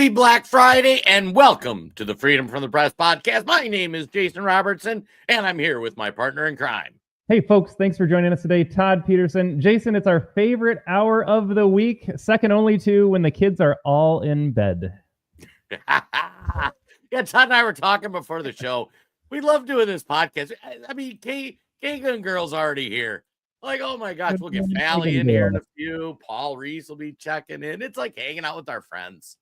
Happy Black Friday and welcome to the Freedom from the Press podcast. My name is Jason Robertson and I'm here with my partner in crime. Hey folks, thanks for joining us today. Todd Peterson. Jason, it's our favorite hour of the week, second only to when the kids are all in bed. Yeah, Todd and I were talking before the show. We love doing this podcast. I mean, Kagan Girl's already here. Like, oh my gosh, we'll get Fally in here in a few. Paul Reese will be checking in. It's like hanging out with our friends.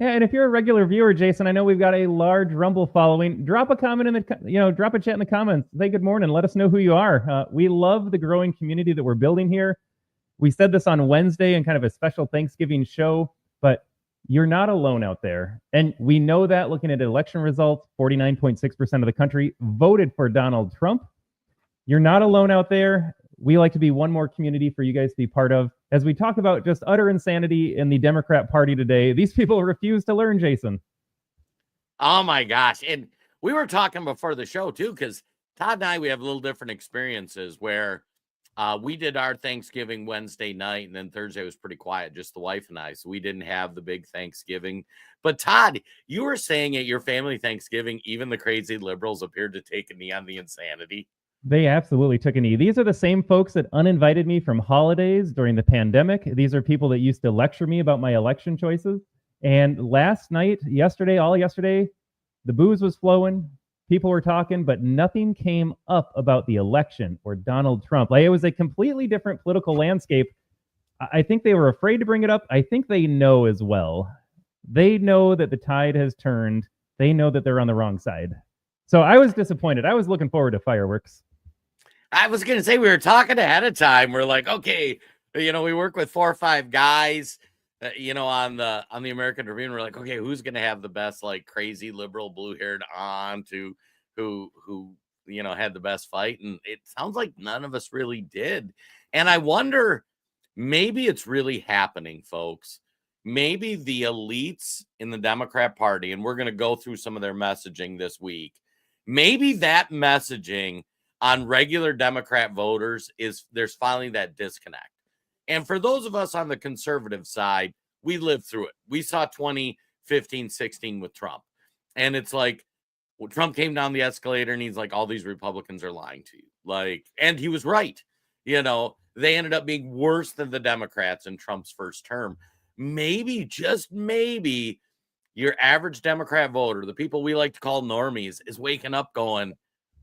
Yeah, and if you're a regular viewer, Jason, I know we've got a large Rumble following. Drop a comment in the, drop a chat in the comments. Say good morning. Let us know who you are. We love the growing community that we're building here. We said this on Wednesday in kind of a special Thanksgiving show, but you're not alone out there. And we know that looking at election results, 49.6% of the country voted for Donald Trump. You're not alone out there. We like to be one more community for you guys to be part of. As we talk about just utter insanity in the Democrat Party today, these people refuse to learn, Jason. Oh my gosh. And we were talking before the show too, because Todd and I, we have a little different experiences where we did our Thanksgiving Wednesday night, and then Thursday was pretty quiet, just the wife and I. So we didn't have the big Thanksgiving. But Todd, you were saying at your family Thanksgiving, even the crazy liberals appeared to take a knee on the insanity. They absolutely took a knee. These are the same folks that uninvited me from holidays during the pandemic. These are people that used to lecture me about my election choices. And last night, all yesterday, the booze was flowing. People were talking, but nothing came up about the election or Donald Trump. Like, it was a completely different political landscape. I think they were afraid to bring it up. I think they know as well. They know that the tide has turned. They know that they're on the wrong side. So I was disappointed. I was looking forward to fireworks. I was going to say, we were talking ahead of time. We're like, okay, we work with 4 or 5 guys, on the American Tribune. We're like, okay, who's going to have the best, like, crazy liberal blue-haired aunt who had the best fight? And it sounds like none of us really did. And I wonder, maybe it's really happening, folks. Maybe the elites in the Democrat Party, and we're going to go through some of their messaging this week. Maybe that messaging on regular Democrat voters there's finally that disconnect. And for those of us on the conservative side, we lived through it. We saw 2015, 16 with Trump. And it's like, well, Trump came down the escalator and he's like, all these Republicans are lying to you. Like, and he was right. They ended up being worse than the Democrats in Trump's first term. Maybe, just maybe, your average Democrat voter, the people we like to call normies, is waking up going,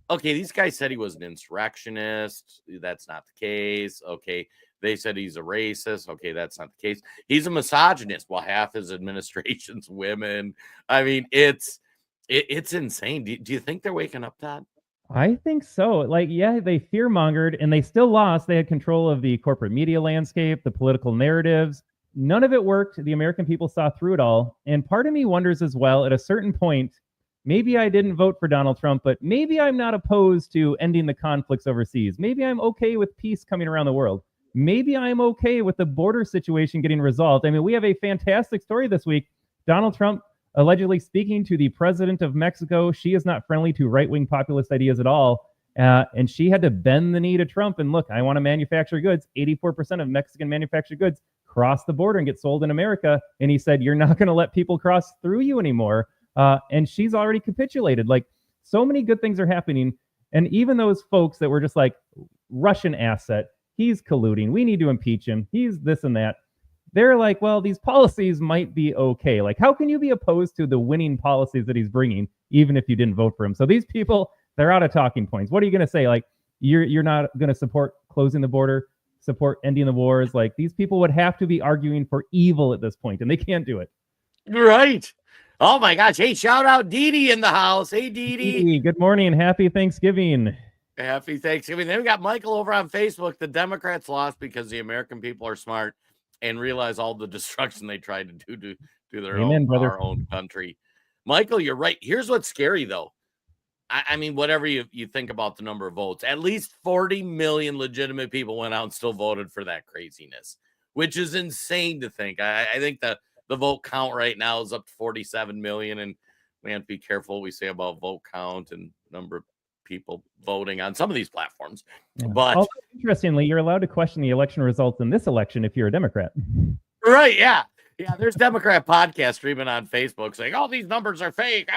okay, these guys said he was an insurrectionist. That's not the case. Okay, they said he's a racist. Okay, that's not the case. He's a misogynist. Well, half his administration's women. I mean, it's insane. Do you think they're waking up, Todd? I think so. Like, yeah, they fear-mongered and they still lost. They had control of the corporate media landscape, the political narratives. None of it worked. The American people saw through it all. And part of me wonders as well, at a certain point, maybe I didn't vote for Donald Trump, but maybe I'm not opposed to ending the conflicts overseas. Maybe I'm okay with peace coming around the world. Maybe I'm okay with the border situation getting resolved. I mean, we have a fantastic story this week. Donald Trump allegedly speaking to the president of Mexico. She is not friendly to right-wing populist ideas at all. And she had to bend the knee to Trump. And look, I want to manufacture goods. 84% of Mexican manufactured goods cross the border and get sold in America. And he said, you're not going to let people cross through you anymore. And she's already capitulated. Like, so many good things are happening. And even those folks that were just like, Russian asset, he's colluding, we need to impeach him, he's this and that. They're like, well, these policies might be okay. Like, how can you be opposed to the winning policies that he's bringing, even if you didn't vote for him? So these people, they're out of talking points. What are you going to say? Like, you're not going to support closing the border, support ending the wars? Like, these people would have to be arguing for evil at this point, and they can't do it. Right. Oh my gosh. Hey, shout out Dee Dee in the house. Hey, Dee Dee. Good morning. Happy Thanksgiving. Happy Thanksgiving. Then we got Michael over on Facebook. The Democrats lost because the American people are smart and realize all the destruction they tried to do to their our own country. Michael, you're right. Here's what's scary, though. I mean, whatever you think about the number of votes, at least 40 million legitimate people went out and still voted for that craziness, which is insane to think. I think the vote count right now is up to 47 million, and we have to be careful what we say about vote count and number of people voting on some of these platforms. Yeah. But also, interestingly, you're allowed to question the election results in this election if you're a Democrat. Right, yeah. Yeah, there's Democrat podcast streaming on Facebook saying all these numbers are fake.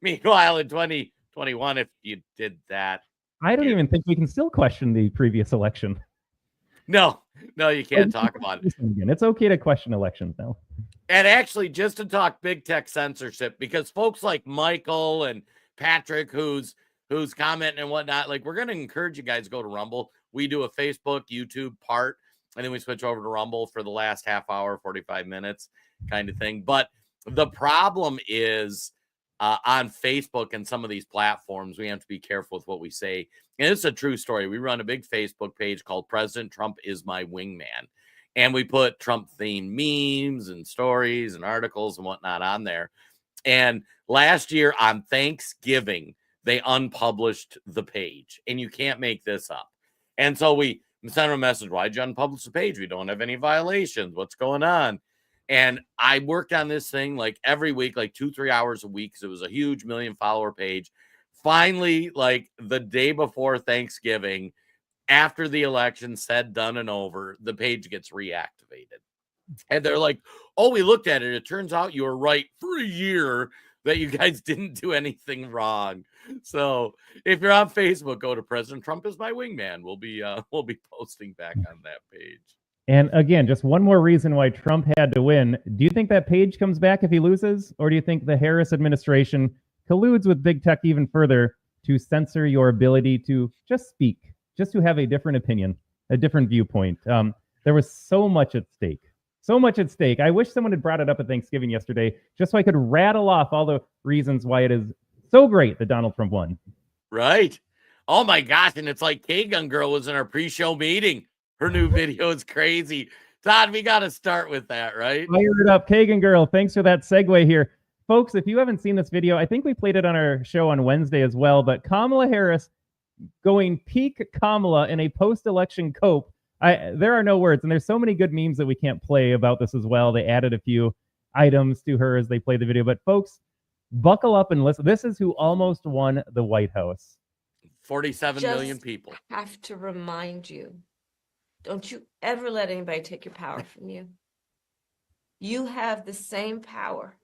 Meanwhile, in 2021, if you did that, I don't even think we can still question the previous election. no, you can't talk about it. Again, it's okay to question elections now. And actually, just to talk big tech censorship, because folks like Michael and Patrick, who's commenting and whatnot, like, we're going to encourage you guys to go to Rumble. We do a Facebook, YouTube part, and then we switch over to Rumble for the last half hour, 45 minutes kind of thing. But the problem is on Facebook and some of these platforms, we have to be careful with what we say. And it's a true story. We run a big Facebook page called President Trump is My Wingman. And we put Trump-themed memes and stories and articles and whatnot on there. And last year on Thanksgiving, they unpublished the page. And you can't make this up. And so we sent them a message, why'd you unpublish the page? We don't have any violations. What's going on? And I worked on this thing like every week, like 2-3 hours a week, because it was a huge 1 million follower page. Finally, like the day before Thanksgiving, after the election said, done, and over, the page gets reactivated. And they're like, oh, we looked at it. It turns out you were right for a year that you guys didn't do anything wrong. So if you're on Facebook, go to President Trump is My Wingman. We'll be posting back on that page. And again, just one more reason why Trump had to win. Do you think that page comes back if he loses? Or do you think the Harris administration colludes with big tech even further to censor your ability to just speak, just to have a different opinion, a different viewpoint? There was so much at stake. So much at stake. I wish someone had brought it up at Thanksgiving yesterday, just so I could rattle off all the reasons why it is so great that Donald Trump won. Right. Oh my gosh. And it's like K-Gun Girl was in our pre-show meeting. Her new video is crazy. Todd, we got to start with that, right? Fire it up. K-Gun Girl, thanks for that segue here. Folks, if you haven't seen this video, I think we played it on our show on Wednesday as well, but Kamala Harris going peak Kamala in a post-election cope. There are no words, and there's so many good memes that we can't play about this as well. They added a few items to her as they played the video, but folks, buckle up and listen. This is who almost won the White House. 47 million people. I have to remind you, don't you ever let anybody take your power from you. You have the same power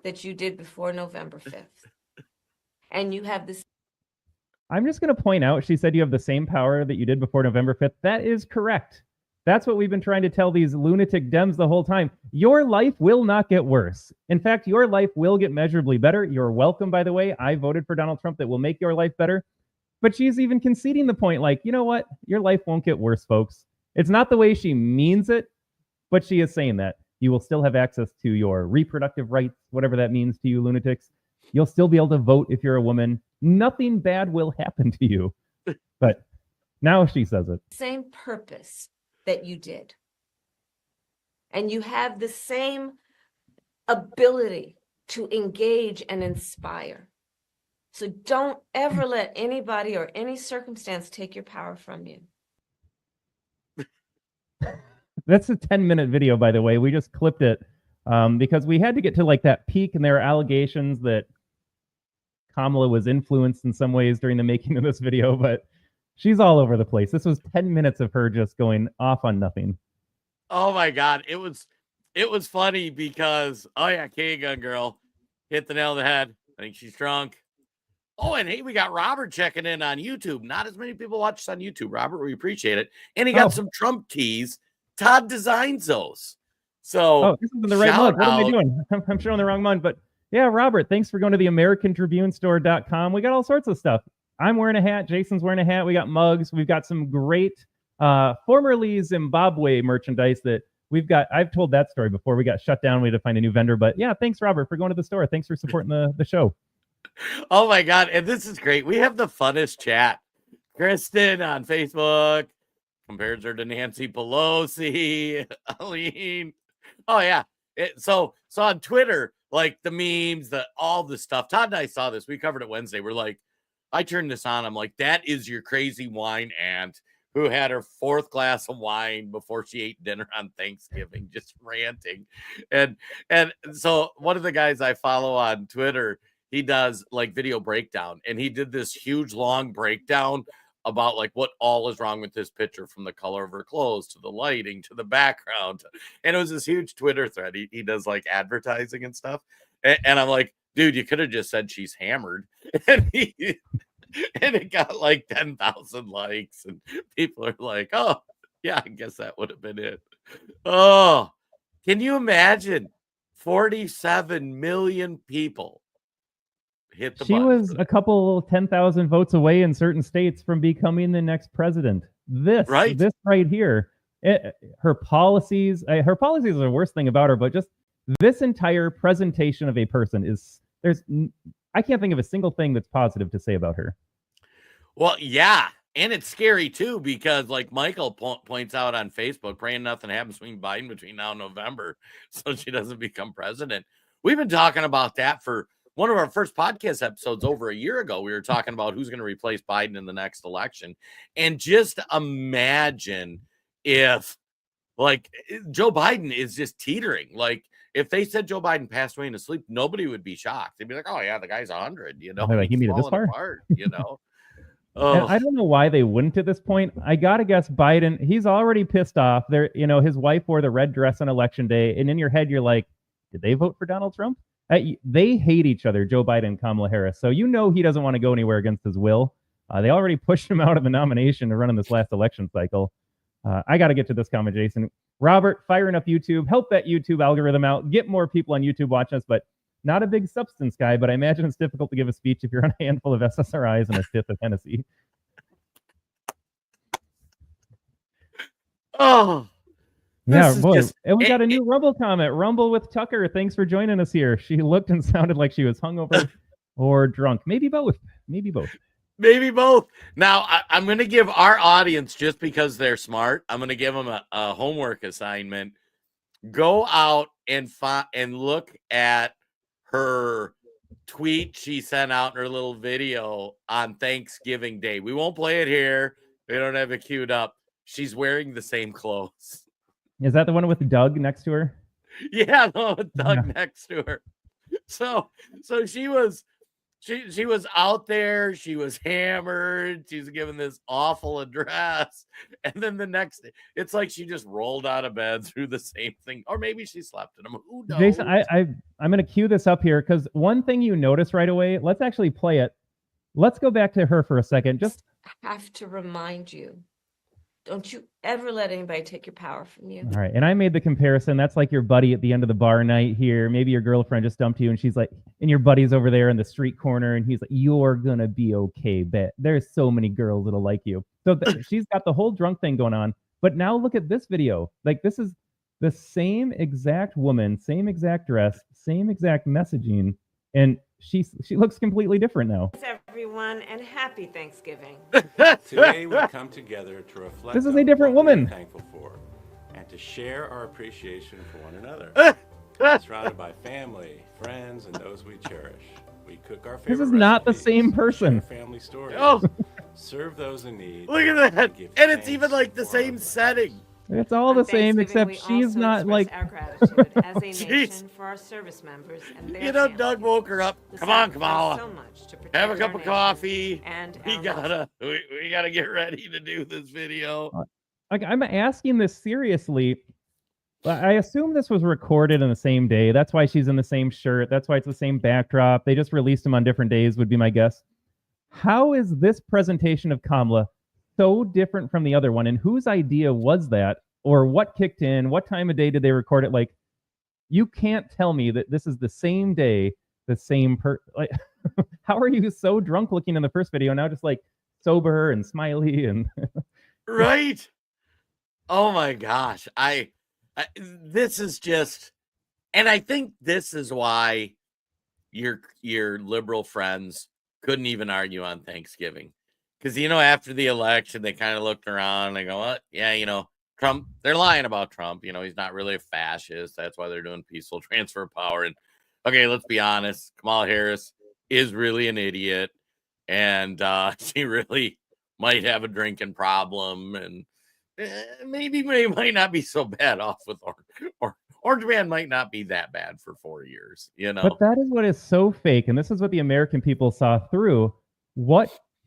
that you did before November 5th. And you have this. I'm just going to point out, she said you have the same power that you did before November 5th. That is correct. That's what we've been trying to tell these lunatic Dems the whole time. Your life will not get worse. In fact, your life will get measurably better. You're welcome, by the way. I voted for Donald Trump. That will make your life better. But she's even conceding the point, like, you know what? Your life won't get worse, folks. It's not the way she means it, but she is saying that. You will still have access to your reproductive rights, whatever that means to you lunatics. You'll still be able to vote if you're a woman. Nothing bad will happen to you. But now she says it. Same purpose that you did. And you have the same ability to engage and inspire. So don't ever let anybody or any circumstance take your power from you. That's a 10-minute video, by the way. We just clipped it because we had to get to like that peak, and there are allegations that Kamala was influenced in some ways during the making of this video, but she's all over the place. This was 10 minutes of her just going off on nothing. Oh my God. It was funny because, oh yeah, K-Gun Girl hit the nail on the head. I think she's drunk. Oh, and hey, we got Robert checking in on YouTube. Not as many people watch us on YouTube, Robert. We appreciate it. And he got some Trump tees. Todd designs those. So, this isn't the right month. What am I doing? I'm showing the wrong month. But yeah, Robert, thanks for going to the AmericanTribuneStore.com. We got all sorts of stuff. I'm wearing a hat. Jason's wearing a hat. We got mugs. We've got some great formerly Zimbabwe merchandise that we've got. I've told that story before. We got shut down. We had to find a new vendor. But yeah, thanks, Robert, for going to the store. Thanks for supporting the show. Oh my God. And this is great. We have the funnest chat. Kristen on Facebook compares her to Nancy Pelosi. Aline. Oh yeah. So on Twitter, like the memes, all the stuff. Todd and I saw this. We covered it Wednesday. We're like, I turned this on. I'm like, that is your crazy wine aunt who had her 4th glass of wine before she ate dinner on Thanksgiving, just ranting. And so one of the guys I follow on Twitter, he does like video breakdown, and he did this huge long breakdown about like what all is wrong with this picture, from the color of her clothes to the lighting to the background. And it was this huge Twitter thread. He does like advertising and stuff. And I'm like, dude, you could have just said she's hammered. And it got like 10,000 likes, and people are like, oh, yeah, I guess that would have been it. Oh, can you imagine 47 million people hit the She button? was a couple 10,000 votes away in certain states from becoming the next president. This right here, her policies are the worst thing about her, but just this entire presentation of a person I can't think of a single thing that's positive to say about her. Well, yeah. And it's scary too, because like Michael points out on Facebook, praying nothing happens between Biden between now and November, so she doesn't become president. We've been talking about that for one of our first podcast episodes over a year ago. We were talking about who's going to replace Biden in the next election. And just imagine if like Joe Biden is just teetering. Like if they said Joe Biden passed away in his sleep, nobody would be shocked. They'd be like, oh yeah, the guy's 100, you know, Like, he made it this far? apart, you know. And I don't know why they wouldn't at this point. I gotta guess Biden, he's already pissed off. There, his wife wore the red dress on election day, and in your head you're like, did they vote for Donald Trump? They hate each other, Joe Biden and Kamala Harris. So he doesn't want to go anywhere against his will. They already pushed him out of the nomination to run in this last election cycle. I got to get to this comment, Jason. Robert, firing up YouTube, help that YouTube algorithm out, get more people on YouTube watching us, but not a big substance guy, but I imagine it's difficult to give a speech if you're on a handful of SSRIs and a fifth of Hennessy. Oh, yeah, boy. And we got a new Rumble comment. Rumble with Tucker. Thanks for joining us here. She looked and sounded like she was hungover or drunk. Maybe both. Maybe both. Maybe both. Now, I'm going to give our audience, just because they're smart, I'm going to give them a homework assignment. Go out and look at her tweet she sent out in her little video on Thanksgiving Day. We won't play it here. We don't have it queued up. She's wearing the same clothes. Is that the one with Doug next to her? Yeah, the one with Doug next to her. So she was out there. She was hammered. She's giving this awful address. And then the next day, it's like she just rolled out of bed through the same thing. Or maybe she slept in them. Who knows? Jason, I'm going to cue this up here, because one thing you notice right away, let's actually play it. Let's go back to her for a second. Just have to remind you, don't you ever let anybody take your power from you. All right. And I made the comparison. That's like your buddy at the end of the bar night here. Maybe your girlfriend just dumped you, and she's like, and your buddy's over there in the street corner, and he's like, you're going to be okay, bet. There's so many girls that'll like you. So she's got the whole drunk thing going on. But now look at this video. Like, this is the same exact woman, same exact dress, same exact messaging. And she looks completely different now. Everyone, and happy Thanksgiving. Today we come together to reflect. This is a different woman. Thankful for, and to share our appreciation for one another. Surrounded by family, friends, and those we cherish. We cook our favorite. This is not the same person. Family stories. Oh, serve those in need. Look at that! And it's even like the same setting. It's all the same, except she's not like. Our gratitude as a nation for our service members and their families. Doug woke her up. Come on, Kamala. So much to have a cup of coffee. And we gotta get ready to do this video. Like, I'm asking this seriously. I assume this was recorded in the same day. That's why she's in the same shirt. That's why it's the same backdrop. They just released them on different days, would be my guess. How is this presentation of Kamala so different from the other one, and whose idea was that, or what kicked in? What time of day did they record it? Like, you can't tell me that this is the same day, the same like, how are you so drunk looking in the first video, now just like sober and smiley and right? Oh my gosh, this is just, and I think this is why your liberal friends couldn't even argue on Thanksgiving. Because, after the election, they kind of looked around and they go, what? Yeah, Trump, they're lying about Trump. He's not really a fascist. That's why they're doing peaceful transfer of power. And, okay, let's be honest. Kamala Harris is really an idiot. And she really might have a drinking problem. And maybe might not be so bad off with Orange Man might not be that bad for 4 years, But that is what is so fake. And this is what the American people saw through.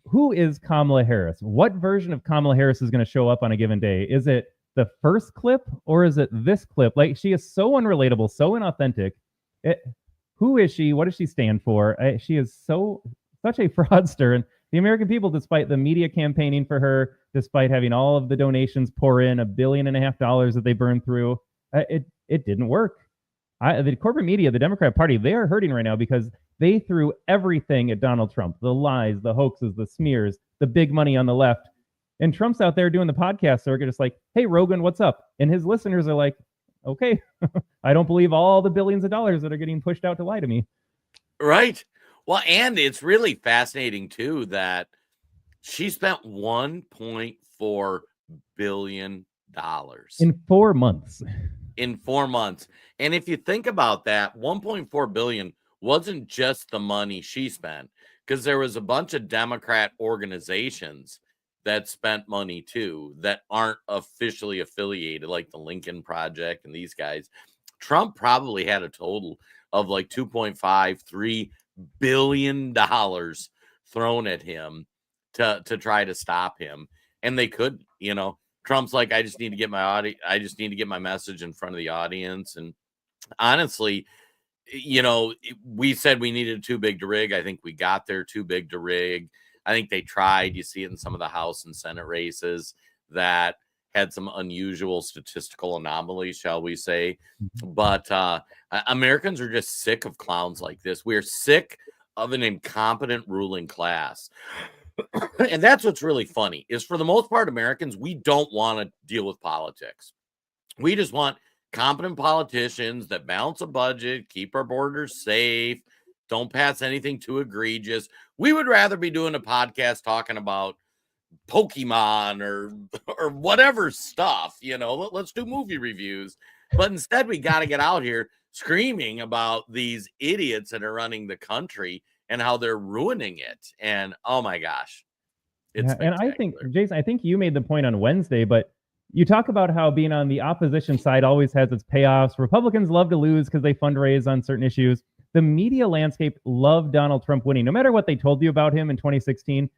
who is Kamala Harris? What version of Kamala Harris is going to show up on a given day? Is it the first clip or is it this clip? Like, she is so unrelatable, so inauthentic. Who is she? What does she stand for? She is such a fraudster. And the American people, despite the media campaigning for her, despite having all of the donations pour in $1.5 billion that they burned through, it didn't work. The corporate media, the Democrat Party, they are hurting right now because they threw everything at Donald Trump. The lies, the hoaxes, the smears, the big money on the left. And Trump's out there doing the podcast circuit, just like, hey, Rogan, what's up? And his listeners are like, okay, I don't believe all the billions of dollars that are getting pushed out to lie to me. Right. Well, and it's really fascinating, too, that she spent $1.4 billion in 4 months. In 4 months. And if you think about that, 1.4 billion wasn't just the money she spent, because there was a bunch of Democrat organizations that spent money too that aren't officially affiliated, like the Lincoln Project and these guys. Trump probably had a total of like $2.53 billion thrown at him to try to stop him. And they could, Trump's like, I just need to get my message in front of the audience. And honestly, we said we needed too big to rig. I think we got there too big to rig. I think they tried. You see it in some of the House and Senate races that had some unusual statistical anomalies, shall we say. But Americans are just sick of clowns like this. We're sick of an incompetent ruling class. And that's what's really funny is, for the most part, Americans, we don't want to deal with politics. We just want competent politicians that balance a budget, keep our borders safe, don't pass anything too egregious. We would rather be doing a podcast talking about Pokemon or whatever stuff, let's do movie reviews. But instead, we got to get out here screaming about these idiots that are running the country and how they're ruining it. And oh my gosh. And I think, Jason, I think you made the point on Wednesday, but you talk about how being on the opposition side always has its payoffs. Republicans love to lose because they fundraise on certain issues. The media landscape loved Donald Trump winning. No matter what they told you about him in 2016,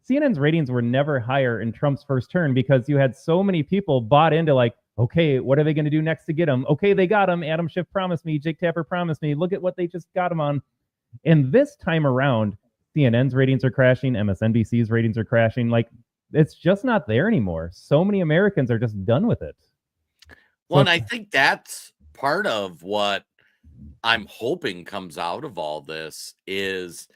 CNN's ratings were never higher in Trump's first turn because you had so many people bought into like, okay, what are they going to do next to get him? Okay, they got him. Adam Schiff promised me. Jake Tapper promised me. Look at what they just got him on. And this time around, CNN's ratings are crashing. MSNBC's ratings are crashing. Like, it's just not there anymore. So many Americans are just done with it. Well, and I think that's part of what I'm hoping comes out of all this is,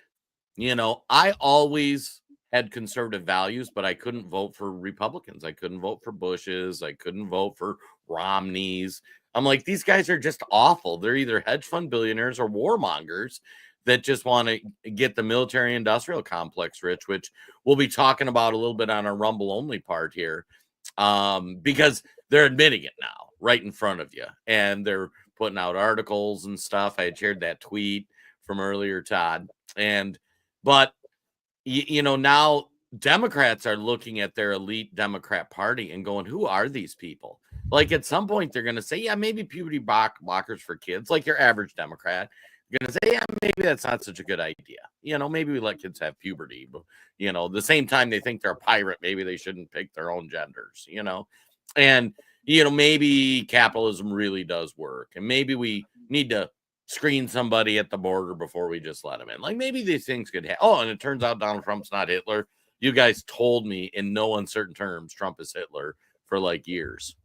I always had conservative values, but I couldn't vote for Republicans. I couldn't vote for Bushes. I couldn't vote for Romneys. I'm like, these guys are just awful. They're either hedge fund billionaires or warmongers that just want to get the military industrial complex rich, which we'll be talking about a little bit on our Rumble only part here, because they're admitting it now right in front of you. And they're putting out articles and stuff. I had shared that tweet from earlier, Todd. But now Democrats are looking at their elite Democrat Party and going, who are these people? Like, at some point, they're going to say, yeah, maybe puberty blockers for kids, like your average Democrat. You're going to say, yeah, maybe that's not such a good idea. Maybe we let kids have puberty, but, the same time they think they're a pirate, maybe they shouldn't pick their own genders, and, maybe capitalism really does work. And maybe we need to screen somebody at the border before we just let them in. Like, maybe these things could happen. Oh, and it turns out Donald Trump's not Hitler. You guys told me in no uncertain terms Trump is Hitler for like years.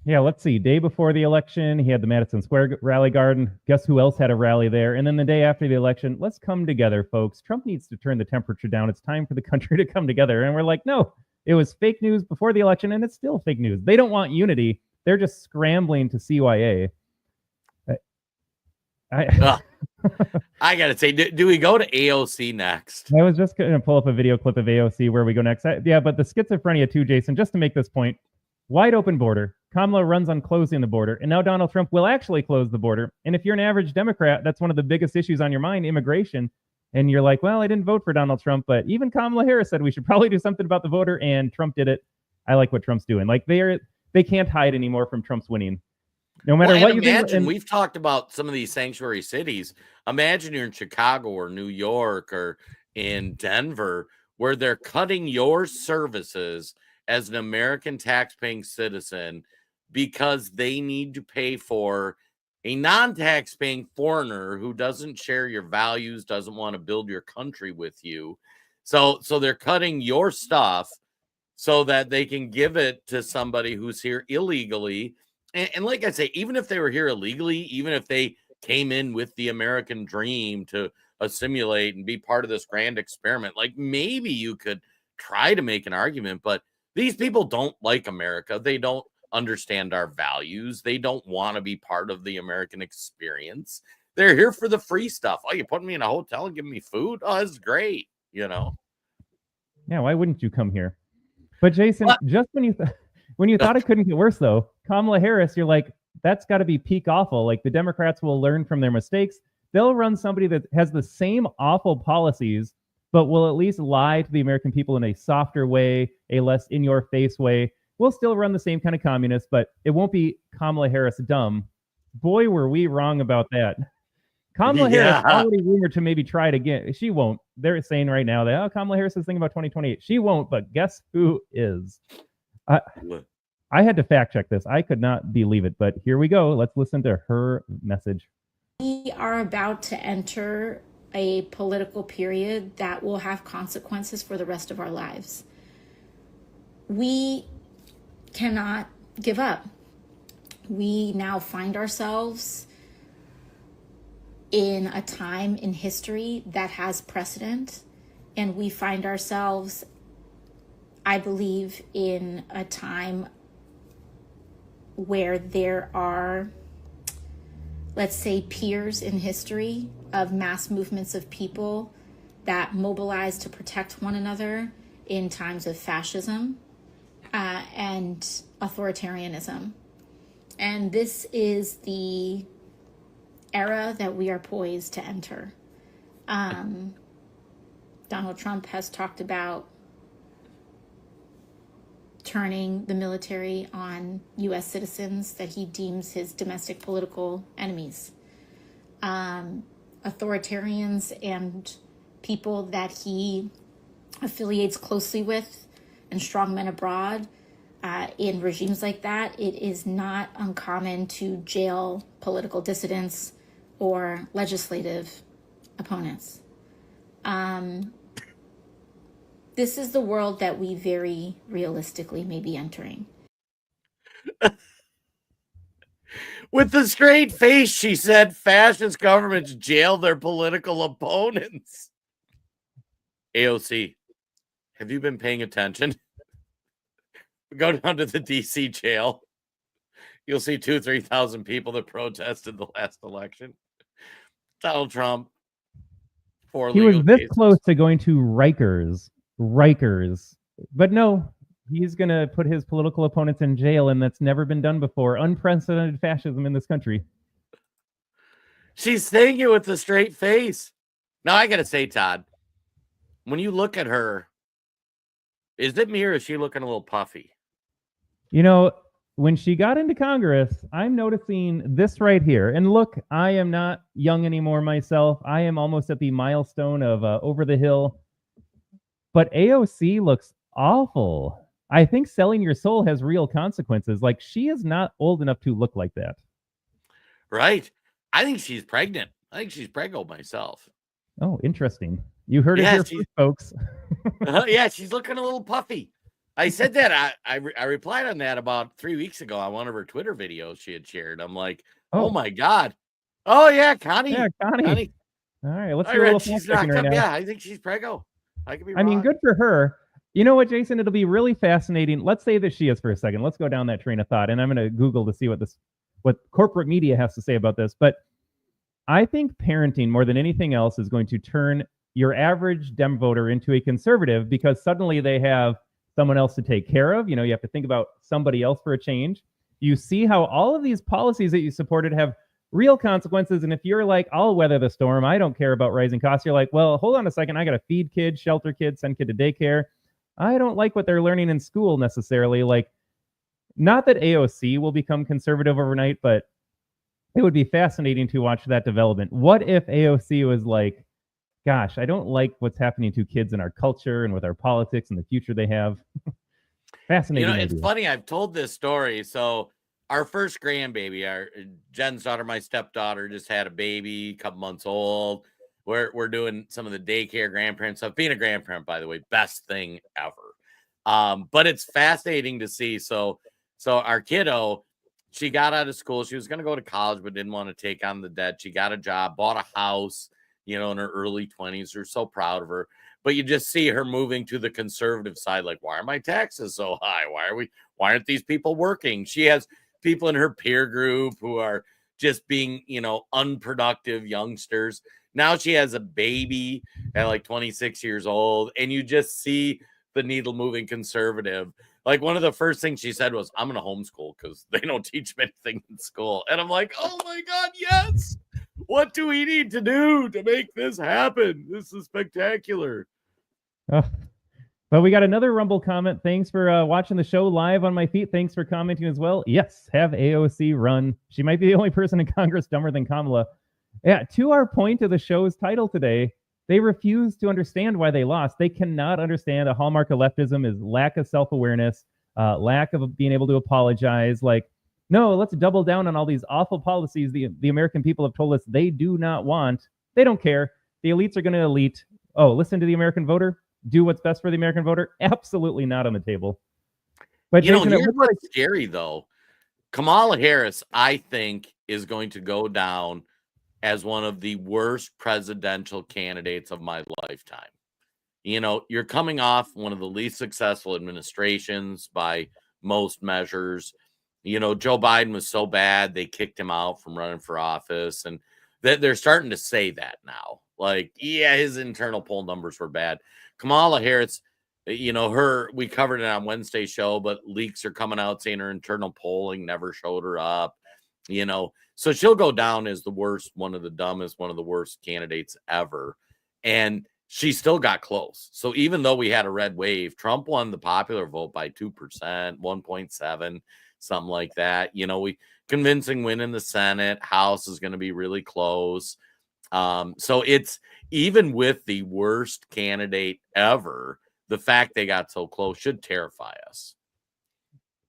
Yeah, let's see. Day before the election, he had the Madison Square Rally Garden. Guess who else had a rally there? And then the day after the election, let's come together, folks. Trump needs to turn the temperature down. It's time for the country to come together. And we're like, no, it was fake news before the election, and it's still fake news. They don't want unity. They're just scrambling to CYA. I got to say, do we go to AOC next? I was just going to pull up a video clip of AOC where we go next. Yeah, but the schizophrenia too, Jason, just to make this point. Wide open border. Kamala runs on closing the border. And now Donald Trump will actually close the border. And if you're an average Democrat, that's one of the biggest issues on your mind, immigration. And you're like, well, I didn't vote for Donald Trump, but even Kamala Harris said we should probably do something about the voter, and Trump did it. I like what Trump's doing. Like, they can't hide anymore from Trump's winning. No matter what you imagine, we've talked about some of these sanctuary cities. Imagine you're in Chicago or New York or in Denver, where they're cutting your services as an American tax-paying citizen because they need to pay for a non-tax-paying foreigner who doesn't share your values, doesn't want to build your country with you. So they're cutting your stuff so that they can give it to somebody who's here illegally. And like I say, even if they were here illegally, even if they came in with the American dream to assimilate and be part of this grand experiment, like maybe you could try to make an argument, but these people don't like America. They don't understand our values. They don't want to be part of the American experience. They're here for the free stuff. Oh, you put me in a hotel and give me food? Oh, that's great. You know? Yeah, why wouldn't you come here? But Jason, just when you thought it couldn't get worse, though, Kamala Harris, you're like, that's got to be peak awful. Like the Democrats will learn from their mistakes. They'll run somebody that has the same awful policies, but will at least lie to the American people in a softer way, a less in-your-face way. We'll still run the same kind of communist, but it won't be Kamala Harris dumb. Boy, were we wrong about that. Kamala Harris already rumored to maybe try it again. She won't. They're saying right now that, oh, Kamala Harris is thinking about 2028. She won't, but guess who is? I had to fact check this. I could not believe it, but here we go. Let's listen to her message. We are about to enter a political period that will have consequences for the rest of our lives. We cannot give up. We now find ourselves in a time in history that has precedent, and we find ourselves, I believe, in a time where there are, let's say, peers in history of mass movements of people that mobilize to protect one another in times of fascism and authoritarianism. And this is the era that we are poised to enter. Donald Trump has talked about turning the military on U.S. citizens that he deems his domestic political enemies. Authoritarians and people that he affiliates closely with and strongmen abroad, in regimes like that, it is not uncommon to jail political dissidents or legislative opponents. This is the world that we very realistically may be entering. With a straight face, she said fascist governments jail their political opponents. AOC, have you been paying attention? Go down to the DC jail. You'll see 2,000-3,000 people that protested the last election. Donald Trump. He was this close to going to Rikers. But no, he's going to put his political opponents in jail, and that's never been done before. Unprecedented fascism in this country. She's saying it with a straight face. Now, I got to say, Todd, when you look at her, is it me or is she looking a little puffy? You know, when she got into Congress, I'm noticing this right here. And look, I am not young anymore myself. I am almost at the milestone of over the hill. But AOC looks awful. I think selling your soul has real consequences. Like, she is not old enough to look like that. Right. I think she's pregnant. I think she's preggo myself. Oh, interesting. You heard it here first, folks. Yeah, she's looking a little puffy. I said that. I replied on that about 3 weeks ago on one of her Twitter videos she had shared. I'm like, oh my God. Oh, yeah, Connie. Yeah, Connie. All right, let's do a little fact checking right now. Yeah, I think she's preggo. I could be wrong. I mean, good for her. You know what, Jason? It'll be really fascinating. Let's say that she is for a second. Let's go down that train of thought, and I'm going to Google to see what corporate media has to say about this. But I think parenting, more than anything else, is going to turn your average Dem voter into a conservative, because suddenly they have someone else to take care of. You know, you have to think about somebody else for a change. You see how all of these policies that you supported have real consequences. And if you're like, I'll weather the storm, I don't care about rising costs, you're like, well, hold on a second. I got to feed kids, shelter kids, send kid to daycare. I don't like what they're learning in school necessarily. Like, not that AOC will become conservative overnight, but it would be fascinating to watch that development. What if AOC was like, gosh, I don't like what's happening to kids in our culture and with our politics and the future they have. Fascinating It's idea. funny. I've told this story. So our first grandbaby, our Jen's daughter, my stepdaughter, just had a baby, a couple months old. We're doing some of the daycare grandparent stuff. Being a grandparent, by the way, best thing ever. But it's fascinating to see. So our kiddo, she got out of school. She was going to go to college, but didn't want to take on the debt. She got a job, bought a house, in her early 20s. We're so proud of her. But you just see her moving to the conservative side. Like, why are my taxes so high? Why aren't these people working? She has people in her peer group who are just being, unproductive youngsters. Now she has a baby at like 26 years old, and you just see the needle moving conservative. Like, one of the first things she said was, I'm going to homeschool because they don't teach me anything in school. And I'm like, oh my God, yes. What do we need to do to make this happen? This is spectacular. But we got another Rumble comment. Thanks for watching the show live on my feet. Thanks for commenting as well. Yes, have AOC run. She might be the only person in Congress dumber than Kamala. Yeah, to our point of the show's title today, they refuse to understand why they lost. They cannot understand a hallmark of leftism is lack of self-awareness, lack of being able to apologize. Like, no, let's double down on all these awful policies the American people have told us they do not want. They don't care. The elites are going to elite. Oh, listen to the American voter. Do what's best for the American voter? Absolutely not on the table. But Jason, here's what's scary, though. Kamala Harris, I think, is going to go down as one of the worst presidential candidates of my lifetime. You're coming off one of the least successful administrations by most measures. Joe Biden was so bad, they kicked him out from running for office. And they're starting to say that now. Like, yeah, his internal poll numbers were bad. Kamala Harris, we covered it on Wednesday's show, but leaks are coming out saying her internal polling never showed her up. So she'll go down as the worst, one of the dumbest, one of the worst candidates ever. And she still got close. So even though we had a red wave, Trump won the popular vote by 2%, 1.7, something like that. We convincing win in the Senate. House is going to be really close. So it's even with the worst candidate ever, the fact they got so close should terrify us.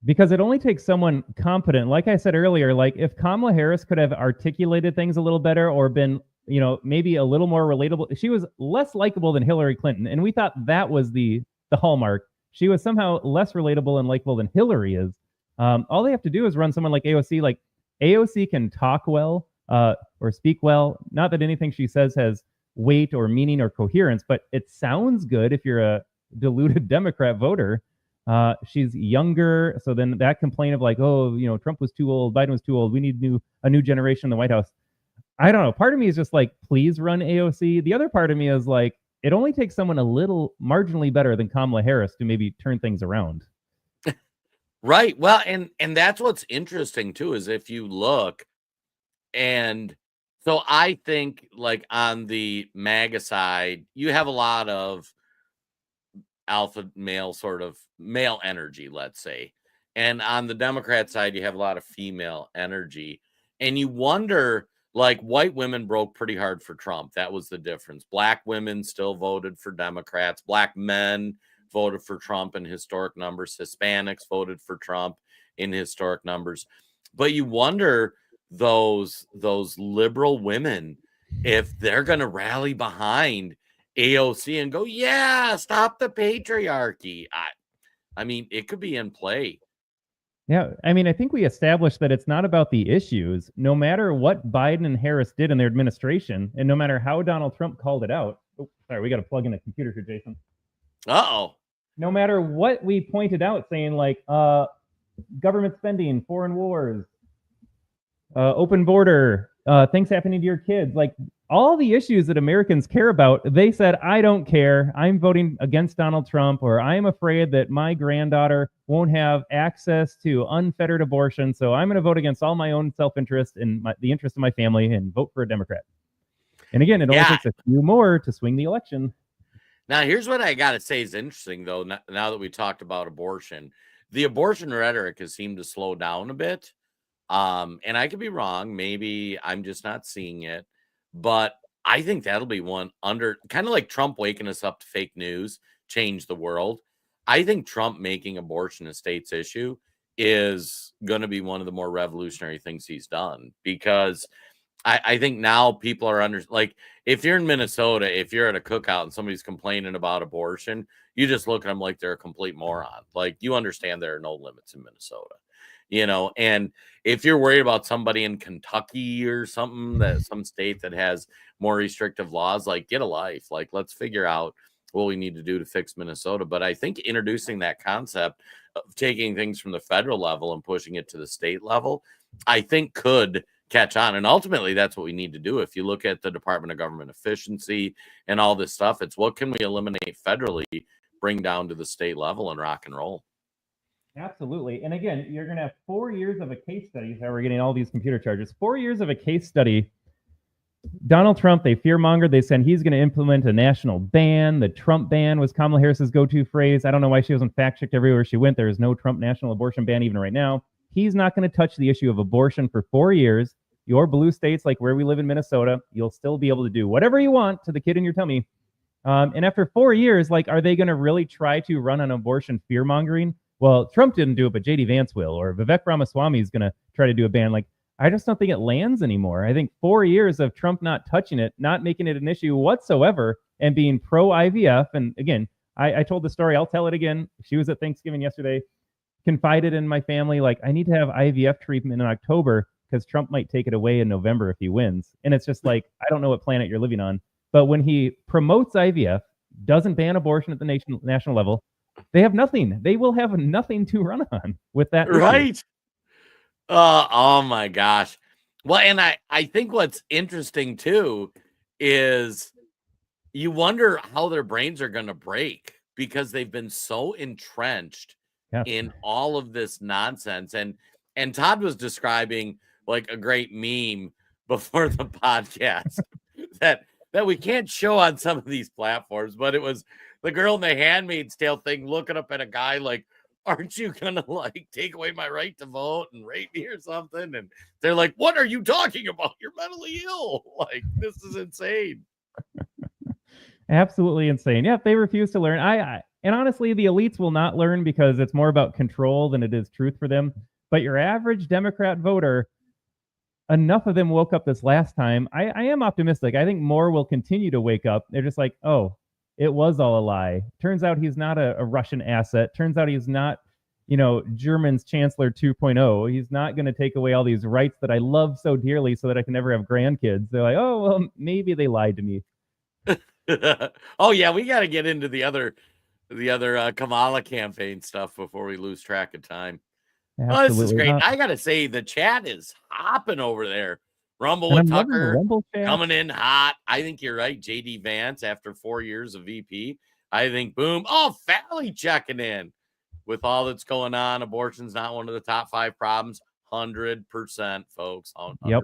Because it only takes someone competent. Like I said earlier, like if Kamala Harris could have articulated things a little better or been, maybe a little more relatable. She was less likable than Hillary Clinton. And we thought that was the hallmark. She was somehow less relatable and likable than Hillary is. All they have to do is run someone like AOC. Like AOC can talk well or speak well. Not that anything she says has weight or meaning or coherence, but it sounds good if you're a deluded Democrat voter. She's younger, so then that complaint of like, oh, Trump was too old, Biden was too old, we need a new generation in the White House. I don't know. Part of me is just like, please run AOC. The other part of me is like, it only takes someone a little marginally better than Kamala Harris to maybe turn things around. Right. Well, and that's what's interesting too, is if you look, and so I think like on the MAGA side, you have a lot of alpha male, sort of male energy, let's say. And on the Democrat side, you have a lot of female energy. And you wonder, like, white women broke pretty hard for Trump. That was the difference. Black women still voted for Democrats. Black men voted for Trump in historic numbers. Hispanics voted for Trump in historic numbers. But you wonder those liberal women, if they're going to rally behind AOC and go, yeah, stop the patriarchy. I mean, it could be in play. Yeah, I mean, I think we established that it's not about the issues. No matter what Biden and Harris did in their administration, and no matter how Donald Trump called it out. Oh, sorry, we got to plug in a computer here, Jason. Uh-oh. No matter what we pointed out, saying like government spending, foreign wars, open border, things happening to your kids, like all the issues that Americans care about, they said, I don't care. I'm voting against Donald Trump, or I'm afraid that my granddaughter won't have access to unfettered abortion. So I'm going to vote against all my own self-interest and the interest of my family and vote for a Democrat. And again, it only takes a few more to swing the election. Now, here's what I got to say is interesting, though, now that we talked about abortion. The abortion rhetoric has seemed to slow down a bit. And I could be wrong. Maybe I'm just not seeing it. But I think that'll be one under kind of like Trump waking us up to fake news, change the world. I think Trump making abortion a state's issue is going to be one of the more revolutionary things he's done, because I think now people are like, if you're in Minnesota, if you're at a cookout and somebody's complaining about abortion, you just look at them like they're a complete moron. Like, you understand there are no limits in Minnesota, and if you're worried about somebody in Kentucky or something, that some state that has more restrictive laws, like, get a life. Like, let's figure out what we need to do to fix Minnesota. But I think introducing that concept of taking things from the federal level and pushing it to the state level, I think could catch on. And ultimately, that's what we need to do. If you look at the Department of Government Efficiency and all this stuff, it's what can we eliminate federally, bring down to the state level, and rock and roll. Absolutely. And again, you're going to have 4 years of a case study. How we're getting all these computer charges. 4 years of a case study. Donald Trump, they fearmongered. They said he's going to implement a national ban. The Trump ban was Kamala Harris's go-to phrase. I don't know why she wasn't fact-checked everywhere she went. There is no Trump national abortion ban even right now. He's not going to touch the issue of abortion for 4 years. Your blue states, like where we live in Minnesota, you'll still be able to do whatever you want to the kid in your tummy. And after 4 years, like, are they going to really try to run on abortion fear-mongering? Well, Trump didn't do it, but J.D. Vance will, or Vivek Ramaswamy is going to try to do a ban. Like, I just don't think it lands anymore. I think 4 years of Trump not touching it, not making it an issue whatsoever, and being pro-IVF. And again, I told the story. I'll tell it again. She was at Thanksgiving yesterday, confided in my family, like, I need to have IVF treatment in October because Trump might take it away in November if he wins. And it's just like, I don't know what planet you're living on. But when he promotes IVF, doesn't ban abortion at the national level, they have nothing. They will have nothing to run on with that. Right. Oh my gosh. Well, and I think what's interesting too is you wonder how their brains are going to break, because they've been so entrenched in all of this nonsense. And Todd was describing like a great meme before the podcast that we can't show on some of these platforms, but it was the girl in the Handmaid's Tale thing looking up at a guy like, aren't you gonna like take away my right to vote and rape me or something? And they're like, what are you talking about? You're mentally ill. Like, this is insane. Absolutely insane. Yeah, they refuse to learn. And honestly, the elites will not learn because it's more about control than it is truth for them. But your average Democrat voter, enough of them woke up this last time. I am optimistic. I think more will continue to wake up. They're just like, oh, it was all a lie. Turns out he's not a Russian asset. Turns out he's not, German's Chancellor 2.0. He's not going to take away all these rights that I love so dearly so that I can never have grandkids. They're like, oh, well, maybe they lied to me. Oh, yeah, we got to get into the other Kamala campaign stuff before we lose track of time. Oh, this is great. I got to say, the chat is hopping over there. Rumble with Tucker coming in hot. I think you're right. J.D. Vance, after 4 years of VP, I think, boom. Oh, Fally checking in with all that's going on. Abortion's not one of the top 5 problems. 100%, folks. 100%. Yep.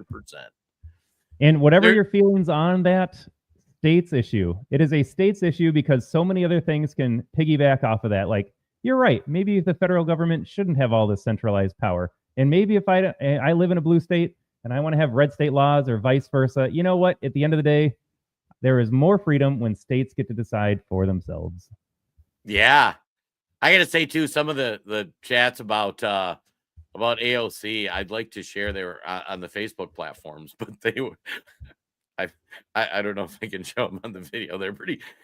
And whatever your feelings on that states issue, it is a states issue because so many other things can piggyback off of that. Like, you're right. Maybe the federal government shouldn't have all this centralized power. And maybe if I live in a blue state and I want to have red state laws or vice versa, you know what? At the end of the day, there is more freedom when states get to decide for themselves. Yeah. I got to say, too, some of the chats about AOC, I'd like to share. They were on the Facebook platforms, but they were... I don't know if I can show them on the video.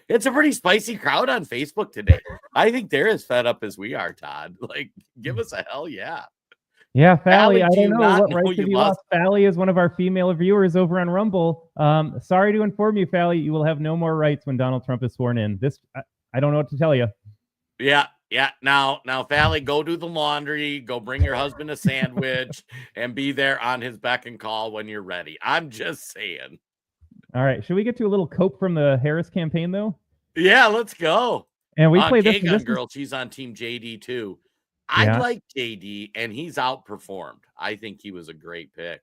It's a pretty spicy crowd on Facebook today. I think they're as fed up as we are, Todd. Like, give us a hell yeah. Yeah, Fally, I don't know what rights have you lost. Fally is one of our female viewers over on Rumble. Sorry to inform you, Fally, you will have no more rights when Donald Trump is sworn in. I don't know what to tell you. Yeah. Now, Fally, go do the laundry, go bring your husband a sandwich, and be there on his beck and call when you're ready. I'm just saying. All right. Should we get to a little cope from the Harris campaign, though? Yeah, let's go. And we play this girl. She's on Team JD, too. I like JD, and he's outperformed. I think he was a great pick.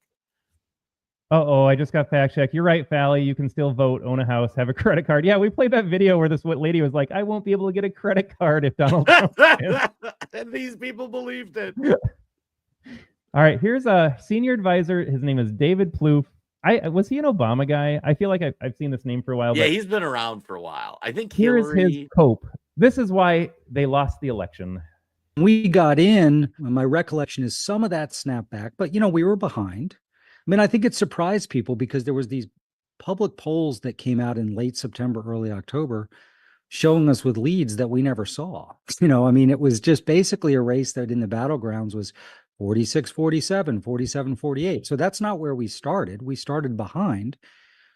I just got fact checked. You're right, Fally. You can still vote, own a house, have a credit card. Yeah, we played that video where this lady was like, I won't be able to get a credit card if Donald Trump wins. And these people believed it. All right, here's a senior advisor. His name is David Plouffe. Was he an Obama guy? I feel like I've seen this name for a while. Yeah, but he's been around for a while. I think here is his Hillary. cope. This is why they lost the election. We got in, my recollection is some of that snapped back, but we were behind. I mean, I think it surprised people because there was these public polls that came out in late September, early October, showing us with leads that we never saw. I mean, it was just basically a race that in the battlegrounds was 46-47, 47-48. So that's not where we started. We started behind.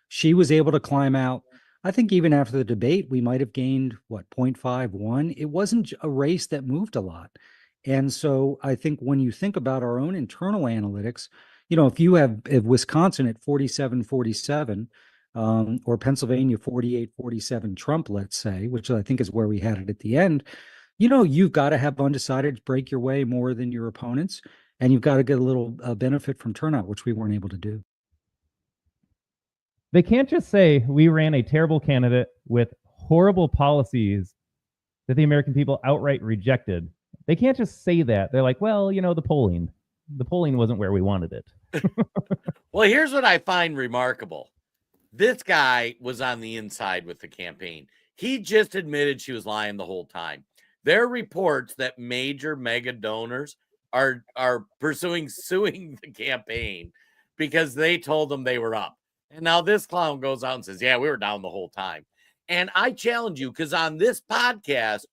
She was able to climb out. I think even after the debate, we might have gained 0.51. It wasn't a race that moved a lot. And so I think when you think about our own internal analytics, if you have Wisconsin at 47-47, or Pennsylvania 48-47 Trump, let's say, which I think is where we had it at the end, you've got to have undecided break your way more than your opponents, and you've got to get a little benefit from turnout, which we weren't able to do. They can't just say we ran a terrible candidate with horrible policies that the American people outright rejected. They can't just say that. They're like, well, the polling wasn't where we wanted it. Well, here's what I find remarkable. This guy was on the inside with the campaign. He just admitted she was lying the whole time. There are reports that major mega donors are suing the campaign because they told them they were up. And now this clown goes out and says, yeah, we were down the whole time. And I challenge you, because on this podcast,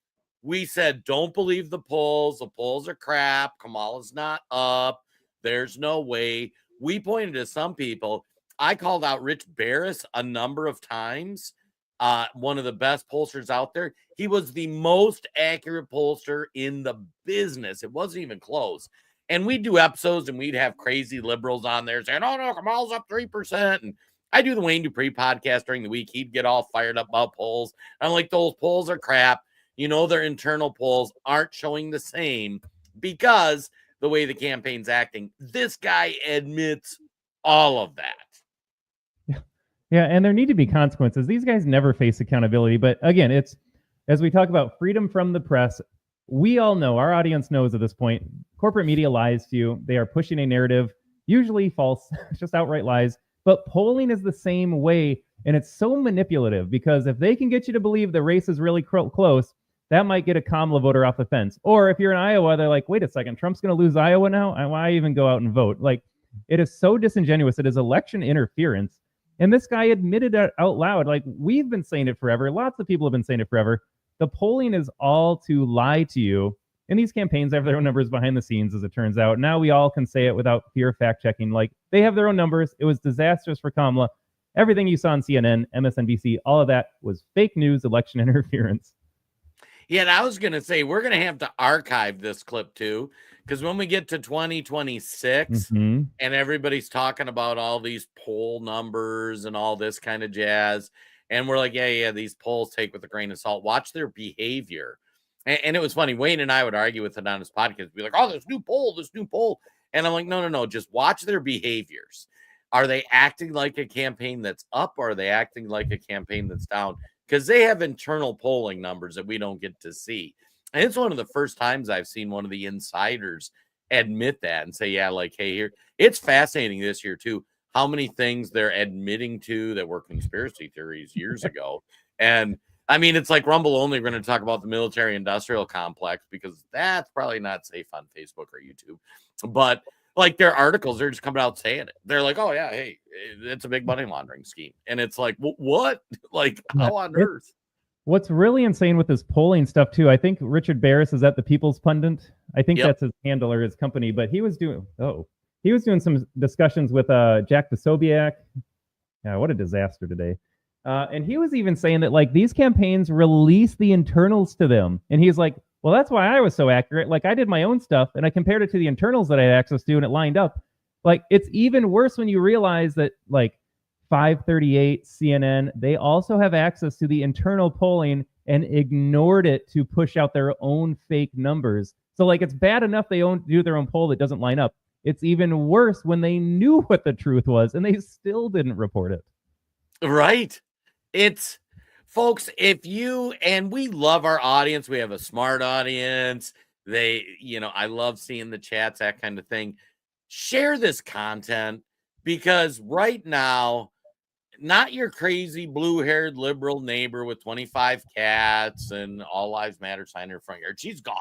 we said, don't believe the polls. The polls are crap. Kamala's not up. There's no way. We pointed to some people. I called out Rich Barris a number of times, one of the best pollsters out there. He was the most accurate pollster in the business. It wasn't even close. And we'd do episodes and we'd have crazy liberals on there saying, oh, no, Kamala's up 3%. And I do the Wayne Dupree podcast during the week. He'd get all fired up about polls. I'm like, those polls are crap. Their internal polls aren't showing the same because the way the campaign's acting. This guy admits all of that. Yeah, and there need to be consequences. These guys never face accountability. But again, it's as we talk about freedom from the press, we all know, our audience knows at this point, corporate media lies to you. They are pushing a narrative, usually false, just outright lies. But polling is the same way, and it's so manipulative because if they can get you to believe the race is really close, that might get a Kamala voter off the fence. Or if you're in Iowa, they're like, wait a second, Trump's going to lose Iowa now? Why even go out and vote? Like, it is so disingenuous. It is election interference. And this guy admitted it out loud. Like, we've been saying it forever. Lots of people have been saying it forever. The polling is all to lie to you. And these campaigns have their own numbers behind the scenes, as it turns out. Now we all can say it without fear of fact checking. Like, they have their own numbers. It was disastrous for Kamala. Everything you saw on CNN, MSNBC, all of that was fake news, election interference. Yeah, and I was going to say, we're going to have to archive this clip too, because when we get to 2026 and everybody's talking about all these poll numbers and all this kind of jazz, and we're like, yeah, these polls take with a grain of salt. Watch their behavior. And it was funny. Wayne and I would argue with it on his podcast. Be like, oh, this new poll. And I'm like, no. Just watch their behaviors. Are they acting like a campaign that's up, or are they acting like a campaign that's down? Because they have internal polling numbers that we don't get to see. And it's one of the first times I've seen one of the insiders admit that and say, yeah, like, hey, here. It's fascinating this year, too, how many things they're admitting to that were conspiracy theories years ago. And I mean, it's like Rumble only. We're going to talk about the military industrial complex because that's probably not safe on Facebook or YouTube. But like, their articles, they're just coming out saying it. They're like, oh, yeah, hey, it's a big money laundering scheme. And it's like, what? Like, how on earth? What's really insane with this polling stuff, too, I think Richard Barris is at the People's Pundit. I think that's his handle or his company. But he was doing some discussions with Jack Posobiec. Yeah, what a disaster today. And he was even saying that, like, these campaigns release the internals to them. And he's like, well, that's why I was so accurate. Like, I did my own stuff and I compared it to the internals that I had access to and it lined up. Like, it's even worse when you realize that, like, 538, CNN, they also have access to the internal polling and ignored it to push out their own fake numbers. So, like, it's bad enough they do their own poll that doesn't line up. It's even worse when they knew what the truth was and they still didn't report it. Right. It's, folks, and we love our audience. We have a smart audience. I love seeing the chats, that kind of thing. Share this content. because right now, not your crazy blue-haired liberal neighbor with 25 cats and all lives matter sign in her front yard. She's gone.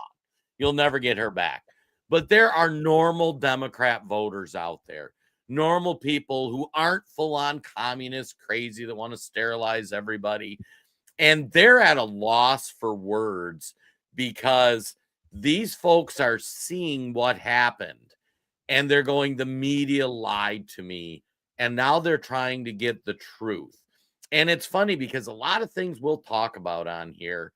You'll never get her back. But there are normal Democrat voters out there, normal people who aren't full-on communist crazy that want to sterilize everybody. And they're at a loss for words because these folks are seeing what happened and they're going, the media lied to me. And now they're trying to get the truth. And it's funny because a lot of things we'll talk about on here,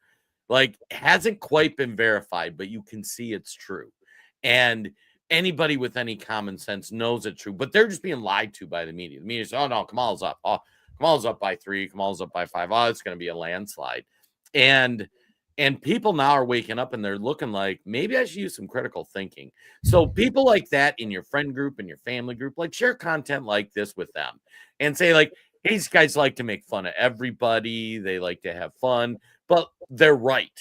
like, hasn't quite been verified, but you can see it's true. And anybody with any common sense knows it's true, but they're just being lied to by the media. The media says, oh, no, Kamal's up. Oh, Kamal's up by 3. Kamal's up by 5. Oh, it's going to be a landslide. And people now are waking up and they're looking like, maybe I should use some critical thinking. So people like that in your friend group and your family group, like, share content like this with them and say, like, hey, these guys like to make fun of everybody. They like to have fun, but they're right.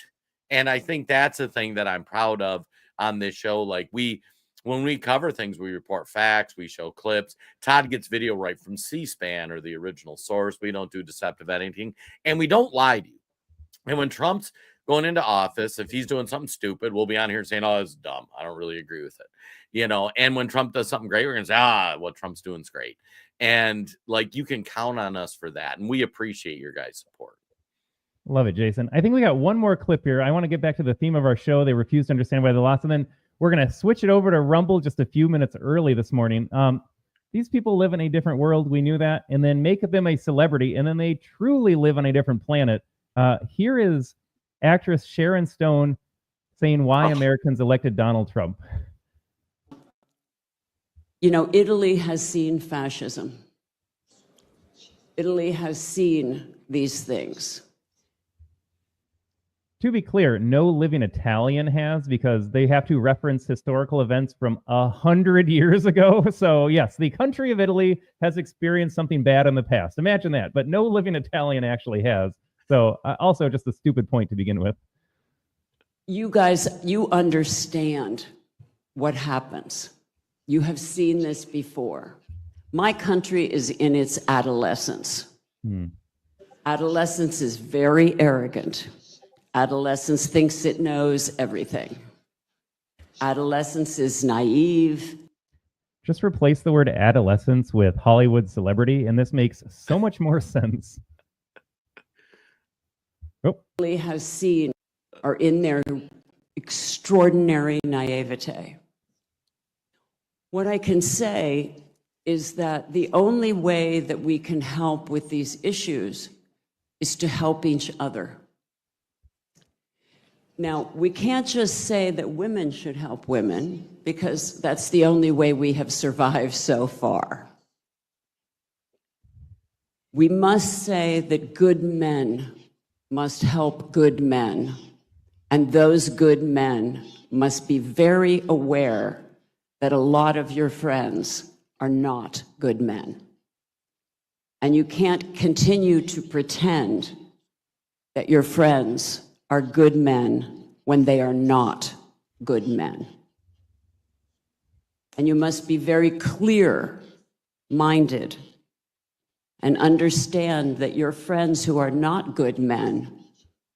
And I think that's a thing that I'm proud of on this show. Like, when we cover things, we report facts, we show clips. Todd gets video right from C-SPAN or the original source. We don't do deceptive editing, and we don't lie to you. And when Trump's going into office, if he's doing something stupid, we'll be on here saying, oh, it's dumb. I don't really agree with it. And when Trump does something great, we're going to say, what Trump's doing is great. And, like, you can count on us for that. And we appreciate your guys' support. Love it, Jason. I think we got one more clip here. I want to get back to the theme of our show. They refuse to understand why they lost. And then we're going to switch it over to Rumble just a few minutes early this morning. These people live in a different world. We knew that. And then make them a celebrity. And then they truly live on a different planet. Here is actress Sharon Stone saying why Americans elected Donald Trump. Italy has seen fascism. Italy has seen these things. To be clear, no living Italian has, because they have to reference historical events from 100 years ago. So yes, the country of Italy has experienced something bad in the past. Imagine that. But no living Italian actually has. So also just a stupid point to begin with. You guys, you understand what happens. You have seen this before. My country is in its adolescence. Adolescence is very arrogant. Adolescence thinks it knows everything. Adolescence is naive. Just replace the word adolescence with Hollywood celebrity, and this makes so much more sense. Has seen are in their extraordinary naivete. What I can say is that the only way that we can help with these issues is to help each other. Now, we can't just say that women should help women, because that's the only way we have survived so far. We must say that good men must help good men, and those good men must be very aware that a lot of your friends are not good men. And you can't continue to pretend that your friends are good men when they are not good men. And you must be very clear-minded and understand that your friends who are not good men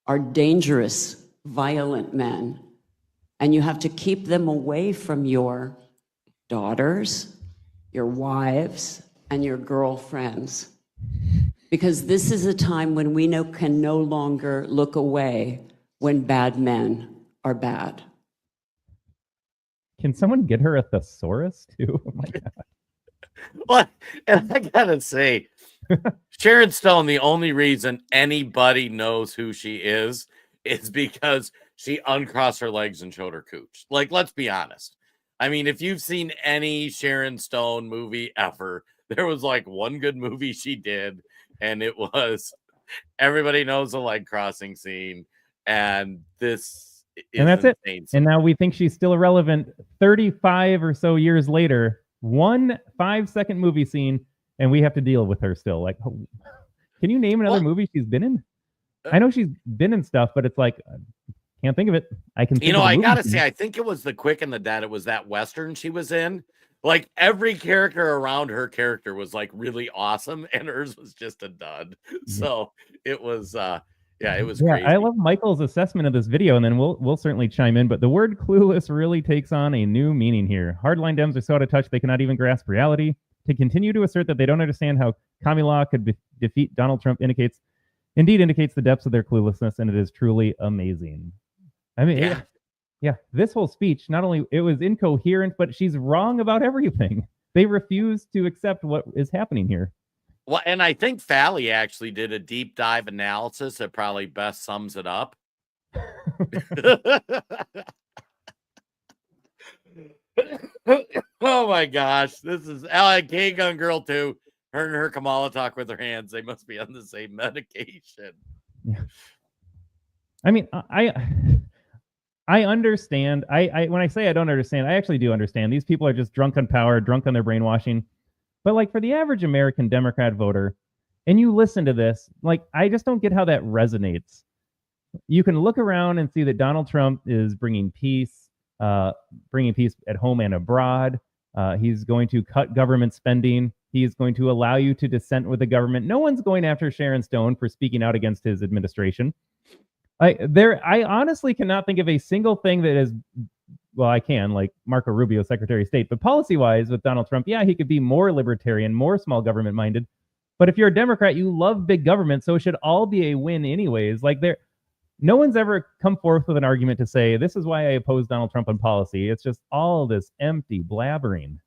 are dangerous, violent men. And you have to keep them away from your daughters, your wives, and your girlfriends. Because this is a time when we can no longer look away when bad men are bad. Can someone get her a thesaurus too? Oh my God. What? And I gotta say, Sharon Stone, the only reason anybody knows who she is because she uncrossed her legs and showed her cooch. Like, let's be honest. I mean, if you've seen any Sharon Stone movie ever, there was like one good movie she did, and it was everybody knows the leg crossing scene, and this is and that's insane. And now we think she's still irrelevant 35 or so years later. 1 5-second movie scene, and we have to deal with her still. Like, can you name another movie she's been in? I know she's been in stuff, but it's like, can't think of it. I can. I gotta say, I think it was The Quick and the Dead. It was that Western she was in. Like every character around her character was like really awesome, and hers was just a dud. So it was it was Yeah, crazy. I love Michael's assessment of this video, and then we'll certainly chime in. But the word clueless really takes on a new meaning here. Hardline Dems are so out of touch they cannot even grasp reality. To continue to assert that they don't understand how commie law could defeat Donald Trump indicates the depths of their cluelessness, and it is truly amazing. I mean, yeah, this whole speech, not only it was incoherent, but she's wrong about everything. They refuse to accept what is happening here. Well, and I think Fally actually did a deep dive analysis that probably best sums it up. Oh my gosh, this is K-Gun Girl too. Her and her Kamala talk with their hands. They must be on the same medication. Yeah. I mean, I understand. I when I say I don't understand, I actually do understand. These people are just drunk on power, drunk on their brainwashing. But like for the average American Democrat voter, and you listen to this, like I just don't get how that resonates. You can look around and see that Donald Trump is bringing peace at home and abroad. He's going to cut government spending. He's going to allow you to dissent with the government. No one's going after Sharon Stone for speaking out against his administration. I honestly cannot think of a single thing that is, well, I can, like Marco Rubio, Secretary of State, but policy-wise with Donald Trump, yeah, he could be more libertarian, more small government-minded. But if you're a Democrat, you love big government, so it should all be a win anyways. Like no one's ever come forth with an argument to say, this is why I oppose Donald Trump on policy. It's just all this empty blabbering.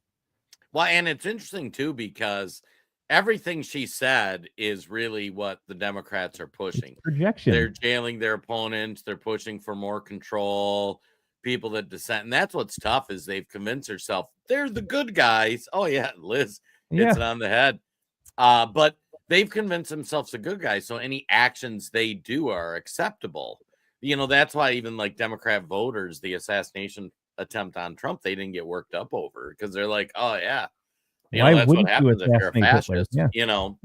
Well, and it's interesting too, because everything she said is really what the Democrats are pushing. It's projection. They're jailing their opponents. They're pushing for more control, people that dissent. And that's what's tough is they've convinced herself they're the good guys. Oh yeah, Liz hits it on the head. But they've convinced themselves the good guys. So any actions they do are acceptable. You know, that's why even like Democrat voters, the assassination attempt on Trump, they didn't get worked up over because they're like, oh yeah. Why that's wouldn't what happens you if you're a fascist, yeah. you know.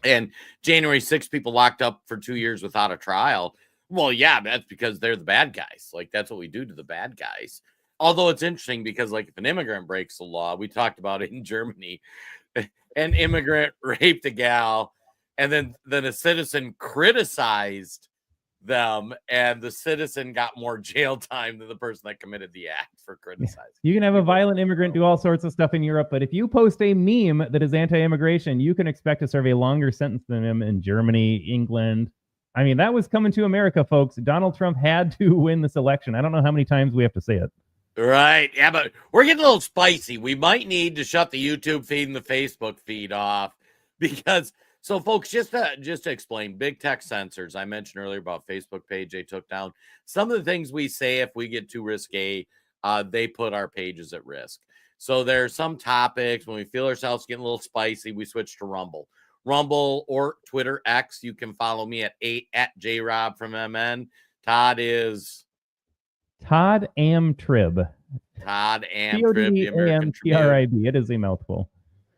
And January 6th, people locked up for 2 years without a trial. Well, yeah, that's because they're the bad guys. Like, that's what we do to the bad guys. Although it's interesting because, like, if an immigrant breaks the law, we talked about it in Germany, an immigrant raped a gal, and then a citizen criticized them, and the citizen got more jail time than the person that committed the act for criticizing. You can have a violent immigrant do all sorts of stuff in Europe, but if you post a meme that is anti-immigration, you can expect to serve a longer sentence than him in Germany, England. I mean, that was coming to America, folks. Donald Trump had to win this election. I don't know how many times we have to say it. Right. Yeah, but we're getting a little spicy. We might need to shut the YouTube feed and the Facebook feed off because so folks, just to explain, big tech censors. I mentioned earlier about Facebook page they took down. Some of the things we say, if we get too risque, they put our pages at risk. So there are some topics when we feel ourselves getting a little spicy, we switch to Rumble. Rumble or Twitter X. You can follow me at @JRob from MN. Todd is Todd Amtrib. Todd Amtrib, the American Trib. It is a mouthful.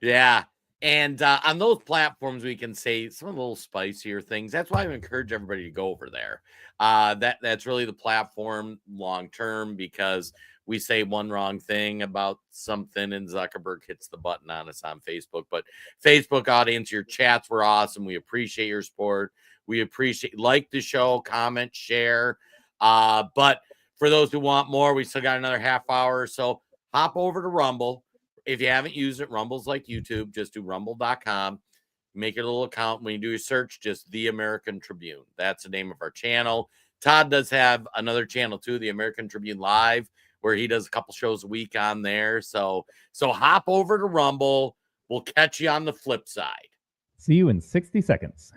Yeah. And on those platforms, we can say some little spicier things. That's why I encourage everybody to go over there. That's really the platform long term because we say one wrong thing about something and Zuckerberg hits the button on us on Facebook. But Facebook audience, your chats were awesome. We appreciate your support. We appreciate like the show, comment, share. But for those who want more, we still got another half hour or so. Hop over to Rumble. If you haven't used it, Rumble's like YouTube. Just do rumble.com. Make it a little account. When you do your search, just The American Tribune. That's the name of our channel. Todd does have another channel too, The American Tribune Live, where he does a couple shows a week on there. So hop over to Rumble. We'll catch you on the flip side. See you in 60 seconds.